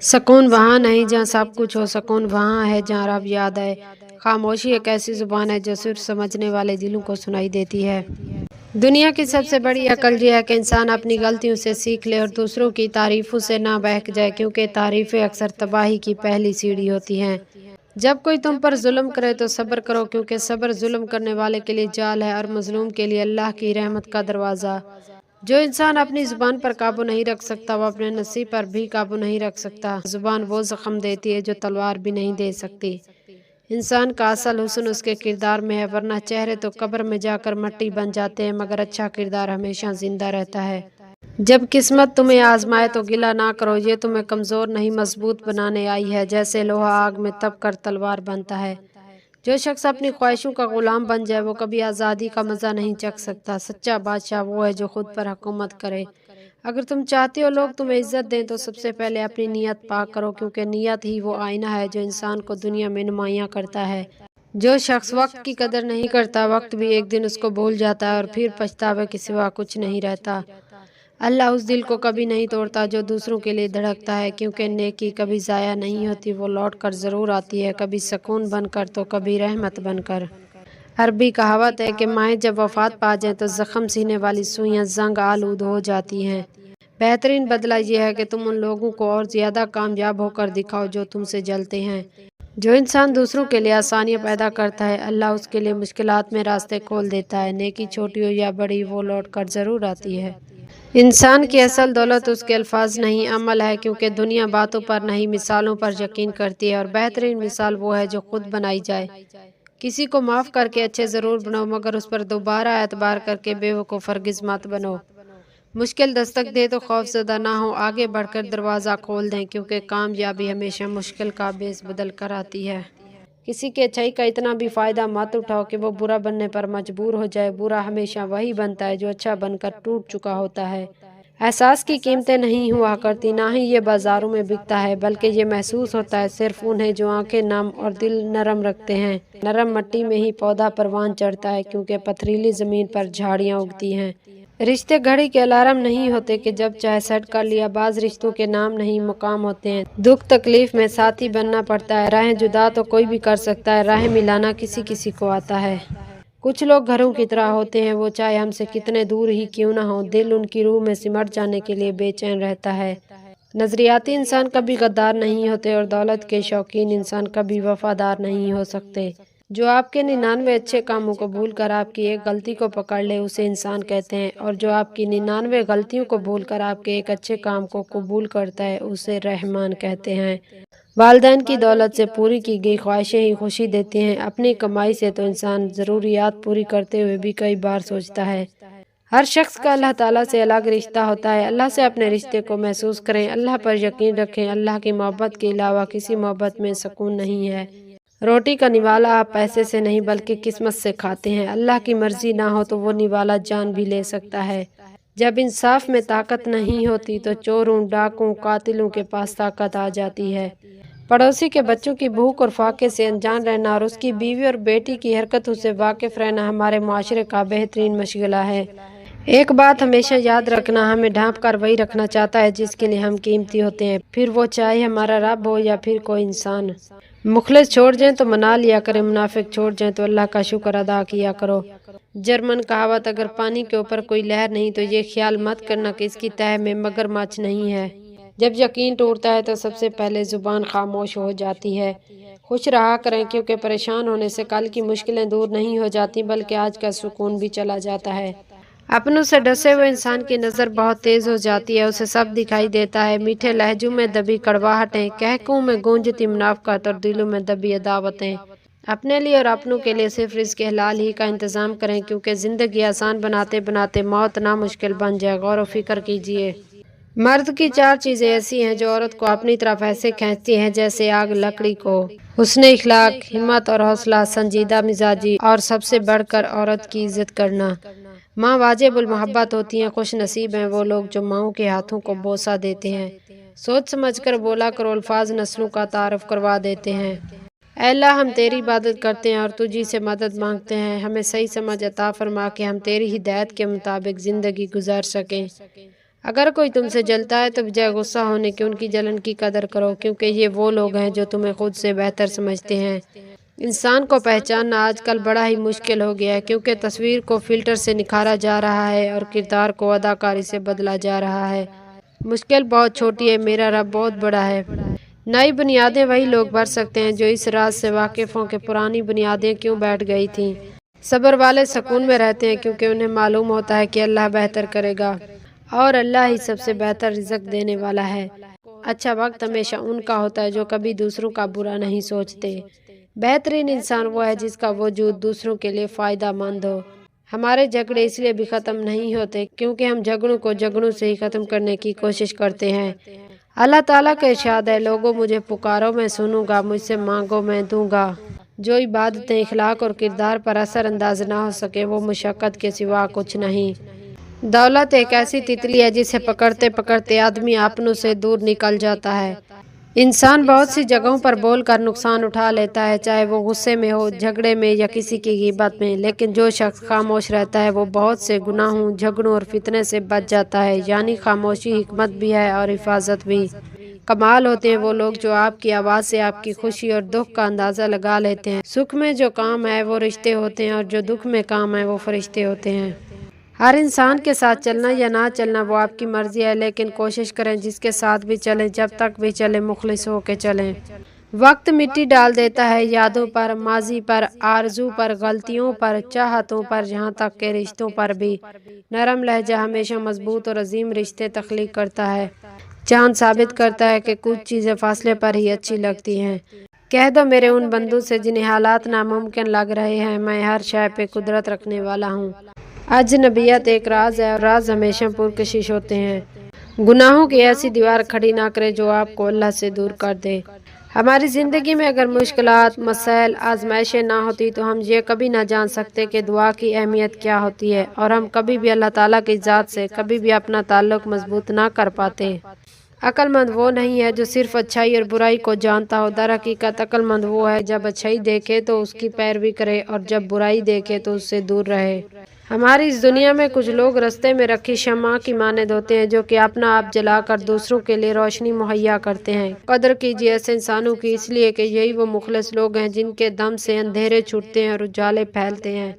سکون وہاں نہیں جہاں سب کچھ ہو، سکون وہاں ہے جہاں رب یاد ہے۔ خاموشی ایک ایسی زبان ہے جو صرف سمجھنے والے دلوں کو سنائی دیتی ہے۔ دنیا کی سب سے بڑی عقل یہ ہے کہ انسان اپنی غلطیوں سے سیکھ لے اور دوسروں کی تعریفوں سے نہ بہک جائے، کیونکہ تعریفیں اکثر تباہی کی پہلی سیڑھی ہوتی ہیں۔ جب کوئی تم پر ظلم کرے تو صبر کرو، کیونکہ صبر ظلم کرنے والے کے لیے جال ہے اور مظلوم کے لیے اللہ کی رحمت کا دروازہ۔ جو انسان اپنی زبان پر قابو نہیں رکھ سکتا وہ اپنے نصیب پر بھی قابو نہیں رکھ سکتا۔ زبان وہ زخم دیتی ہے جو تلوار بھی نہیں دے سکتی۔ انسان کا اصل حسن اس کے کردار میں ہے، ورنہ چہرے تو قبر میں جا کر مٹی بن جاتے ہیں، مگر اچھا کردار ہمیشہ زندہ رہتا ہے۔ جب قسمت تمہیں آزمائے تو گلہ نہ کرو، یہ تمہیں کمزور نہیں مضبوط بنانے آئی ہے۔ جیسے لوہا آگ میں تپ کر تلوار بنتا ہے، جو شخص اپنی خواہشوں کا غلام بن جائے وہ کبھی آزادی کا مزہ نہیں چکھ سکتا۔ سچا بادشاہ وہ ہے جو خود پر حکومت کرے۔ اگر تم چاہتے ہو لوگ تمہیں عزت دیں تو سب سے پہلے اپنی نیت پاک کرو، کیونکہ نیت ہی وہ آئینہ ہے جو انسان کو دنیا میں نمایاں کرتا ہے۔ جو شخص وقت کی قدر نہیں کرتا، وقت بھی ایک دن اس کو بھول جاتا ہے اور پھر پچھتاوے کے سوا کچھ نہیں رہتا۔ اللہ اس دل کو کبھی نہیں توڑتا جو دوسروں کے لیے دھڑکتا ہے، کیونکہ نیکی کبھی ضائع نہیں ہوتی، وہ لوٹ کر ضرور آتی ہے، کبھی سکون بن کر تو کبھی رحمت بن کر۔ عربی کہاوت ہے کہ مائیں جب وفات پا جائیں تو زخم سینے والی سوئیاں زنگ آلود ہو جاتی ہیں۔ بہترین بدلہ یہ ہے کہ تم ان لوگوں کو اور زیادہ کامیاب ہو کر دکھاؤ جو تم سے جلتے ہیں۔ جو انسان دوسروں کے لیے آسانیاں پیدا کرتا ہے اللہ اس کے لیے مشکلات میں راستے کھول دیتا ہے۔ نیکی چھوٹی ہو یا بڑی وہ لوٹ کر ضرور آتی ہے۔ انسان کی اصل دولت اس کے الفاظ نہیں عمل ہے، کیونکہ دنیا باتوں پر نہیں مثالوں پر یقین کرتی ہے، اور بہترین مثال وہ ہے جو خود بنائی جائے۔ کسی کو معاف کر کے اچھے ضرور بنو، مگر اس پر دوبارہ اعتبار کر کے بے وقوف ہرگز مت بنو۔ مشکل دستک دے تو خوف زدہ نہ ہو، آگے بڑھ کر دروازہ کھول دیں، کیونکہ کامیابی ہمیشہ مشکل کا بیس بدل کر آتی ہے۔ کسی کی اچھائی کا اتنا بھی فائدہ مت اٹھاؤ کہ وہ برا بننے پر مجبور ہو جائے۔ برا ہمیشہ وہی بنتا ہے جو اچھا بن کر ٹوٹ چکا ہوتا ہے۔ احساس کی قیمتیں نہیں ہوا کرتی، نہ ہی یہ بازاروں میں بکتا ہے، بلکہ یہ محسوس ہوتا ہے صرف انہیں جو آنکھیں نم اور دل نرم رکھتے ہیں۔ نرم مٹی میں ہی پودا پروان چڑھتا ہے، کیونکہ پتھریلی زمین پر جھاڑیاں اگتی ہیں۔ رشتے گھڑی کے الارم نہیں ہوتے کہ جب چاہے سیٹ کر لیا۔ بعض رشتوں کے نام نہیں مقام ہوتے ہیں، دکھ تکلیف میں ساتھی بننا پڑتا ہے۔ راہیں جدا تو کوئی بھی کر سکتا ہے، راہیں ملانا کسی کسی کو آتا ہے۔ کچھ لوگ گھروں کی طرح ہوتے ہیں، وہ چاہے ہم سے کتنے دور ہی کیوں نہ ہوں، دل ان کی روح میں سمٹ جانے کے لیے بے چین رہتا ہے۔ نظریاتی انسان کبھی غدار نہیں ہوتے، اور دولت کے شوقین انسان کبھی وفادار نہیں ہو سکتے۔ جو آپ کے 99 اچھے کاموں کو بھول کر آپ کی ایک غلطی کو پکڑ لے اسے انسان کہتے ہیں، اور جو آپ کی 99 غلطیوں کو بھول کر آپ کے ایک اچھے کام کو قبول کرتا ہے اسے رحمان کہتے ہیں۔ والدین کی دولت سے پوری کی گئی خواہشیں ہی خوشی دیتی ہیں، اپنی کمائی سے تو انسان ضروریات پوری کرتے ہوئے بھی کئی بار سوچتا ہے۔ ہر شخص کا اللہ تعالیٰ سے الگ رشتہ ہوتا ہے، اللہ سے اپنے رشتے کو محسوس کریں، اللہ پر یقین رکھیں۔ اللہ کی محبت کے علاوہ کسی محبت میں سکون نہیں ہے۔ روٹی کا نوالا آپ پیسے سے نہیں بلکہ قسمت سے کھاتے ہیں، اللہ کی مرضی نہ ہو تو وہ نوالا جان بھی لے سکتا ہے۔ جب انصاف میں طاقت نہیں ہوتی تو چوروں، ڈاکوں، قاتلوں کے پاس طاقت آ جاتی ہے۔ پڑوسی کے بچوں کی بھوک اور فاقے سے انجان رہنا اور اس کی بیوی اور بیٹی کی حرکتوں سے واقف رہنا ہمارے معاشرے کا بہترین مشغلہ ہے۔ ایک بات ہمیشہ یاد رکھنا، ہمیں ڈھانپ کر وہی رکھنا چاہتا ہے جس کے لیے ہم قیمتی ہوتے ہیں، پھر وہ چاہے ہمارا رب ہو یا پھر کوئی انسان۔ مخلص چھوڑ جائیں تو منا لیا کریں، منافق چھوڑ جائیں تو اللہ کا شکر ادا کیا کرو۔ جرمن کہاوت اگر پانی کے اوپر کوئی لہر نہیں تو یہ خیال مت کرنا کہ اس کی تہہ میں مگرمچھ نہیں ہے۔ جب یقین ٹوٹتا ہے تو سب سے پہلے زبان خاموش ہو جاتی ہے۔ خوش رہا کریں، کیونکہ پریشان ہونے سے کل کی مشکلیں دور نہیں ہو جاتی بلکہ آج کا سکون بھی چلا جاتا ہے۔ اپنوں سے ڈسے ہوئے انسان کی نظر بہت تیز ہو جاتی ہے، اسے سب دکھائی دیتا ہے۔ میٹھے لہجوں میں دبی کڑواہٹیں، قہقہوں میں گونجتی منافقت اور دلوں میں دبی عداوتیں۔ اپنے لیے اور اپنوں کے لیے صرف رزق حلال ہی کا انتظام کریں، کیونکہ زندگی آسان بناتے بناتے موت نامشکل بن جائے۔ غور و فکر کیجیے، مرد کی 4 چیزیں ایسی ہیں جو عورت کو اپنی طرف ایسے کھینچتی ہیں جیسے آگ لکڑی کو: حسن اخلاق، ہمت اور حوصلہ، سنجیدہ مزاجی، اور سب سے بڑھ کر عورت کی عزت کرنا۔ ماں واجب المحبت ہوتی ہیں، خوش نصیب ہیں وہ لوگ جو ماؤں کے ہاتھوں کو بوسہ دیتے ہیں۔ سوچ سمجھ کر بولا کرو، الفاظ نسلوں کا تعارف کروا دیتے ہیں۔ اے اللہ، ہم تیری عبادت کرتے ہیں اور تجھی سے مدد مانگتے ہیں، ہمیں صحیح سمجھ عطا فرما کہ ہم تیری ہدایت کے مطابق زندگی گزار سکیں۔ اگر کوئی تم سے جلتا ہے تو بجائے غصہ ہونے کے ان کی جلن کی قدر کرو، کیونکہ یہ وہ لوگ ہیں جو تمہیں خود سے بہتر سمجھتے ہیں۔ انسان کو پہچاننا آج کل بڑا ہی مشکل ہو گیا ہے، کیونکہ تصویر کو فلٹر سے نکھارا جا رہا ہے اور کردار کو اداکاری سے بدلا جا رہا ہے۔ مشکل بہت چھوٹی ہے، میرا رب بہت بڑا ہے۔ نئی بنیادیں وہی لوگ بھر سکتے ہیں جو اس راز سے واقف ہوں کہ پرانی بنیادیں کیوں بیٹھ گئی تھیں۔ صبر والے سکون میں رہتے ہیں کیونکہ انہیں معلوم ہوتا ہے کہ اللہ بہتر کرے گا اور اللہ ہی سب سے بہتر رزق دینے والا ہے۔ اچھا وقت ہمیشہ ان کا ہوتا ہے جو کبھی دوسروں کا برا نہیں سوچتے۔ بہترین انسان وہ ہے جس کا وجود دوسروں کے لیے فائدہ مند ہو۔ ہمارے جھگڑے اس لیے بھی ختم نہیں ہوتے کیونکہ ہم جھگڑوں کو جھگڑوں سے ہی ختم کرنے کی کوشش کرتے ہیں۔ اللہ تعالیٰ کا ارشاد ہے، لوگوں مجھے پکارو میں سنوں گا، مجھ سے مانگو میں دوں گا۔ جو عبادتیں اخلاق اور کردار پر اثر انداز نہ ہو سکے وہ مشقت کے سوا کچھ نہیں۔ دولت ایک ایسی تتلی ہے جسے پکڑتے پکڑتے آدمی اپنوں سے دور نکل جاتا ہے۔ انسان بہت سی جگہوں پر بول کر نقصان اٹھا لیتا ہے، چاہے وہ غصے میں ہو، جھگڑے میں یا کسی کی غیبت میں، لیکن جو شخص خاموش رہتا ہے وہ بہت سے گناہوں، جھگڑوں اور فتنے سے بچ جاتا ہے۔ یعنی خاموشی حکمت بھی ہے اور حفاظت بھی۔ کمال ہوتے ہیں وہ لوگ جو آپ کی آواز سے آپ کی خوشی اور دکھ کا اندازہ لگا لیتے ہیں۔ سکھ میں جو کام ہے وہ رشتے ہوتے ہیں اور جو دکھ میں کام ہے وہ فرشتے ہوتے ہیں۔ ہر انسان کے ساتھ چلنا یا نہ چلنا وہ آپ کی مرضی ہے، لیکن کوشش کریں جس کے ساتھ بھی چلیں، جب تک بھی چلیں مخلص ہو کے چلیں۔ وقت مٹی ڈال دیتا ہے یادوں پر، ماضی پر، آرزو پر، غلطیوں پر، چاہتوں پر، جہاں تک کہ رشتوں پر بھی۔ نرم لہجہ ہمیشہ مضبوط اور عظیم رشتے تخلیق کرتا ہے۔ چاند ثابت کرتا ہے کہ کچھ چیزیں فاصلے پر ہی اچھی لگتی ہیں۔ کہہ دو میرے ان بندوں سے جنہیں حالات ناممکن لگ رہے ہیں، میں ہر شے پہ قدرت رکھنے والا ہوں۔ اجنبیت ایک راز ہے اور راز ہمیشہ پرکشش ہوتے ہیں۔ گناہوں کی ایسی دیوار کھڑی نہ کرے جو آپ کو اللہ سے دور کر دے۔ ہماری زندگی میں اگر مشکلات، مسائل، آزمائشیں نہ ہوتی تو ہم یہ کبھی نہ جان سکتے کہ دعا کی اہمیت کیا ہوتی ہے، اور ہم کبھی بھی اللہ تعالیٰ کی ذات سے کبھی بھی اپنا تعلق مضبوط نہ کر پاتے۔ عقل مند وہ نہیں ہے جو صرف اچھائی اور برائی کو جانتا ہو، در حقیقت عقل مند وہ ہے جب اچھائی دیکھے تو اس کی پیروی کرے اور جب برائی دیکھے تو اس سے دور رہے۔ ہماری اس دنیا میں کچھ لوگ رستے میں رکھی شمع کی مانند ہوتے ہیں جو کہ اپنا آپ جلا کر دوسروں کے لیے روشنی مہیا کرتے ہیں۔ قدر کیجیے ایسے انسانوں کی، اس لیے کہ یہی وہ مخلص لوگ ہیں جن کے دم سے اندھیرے چھوٹتے ہیں اور اجالے پھیلتے ہیں۔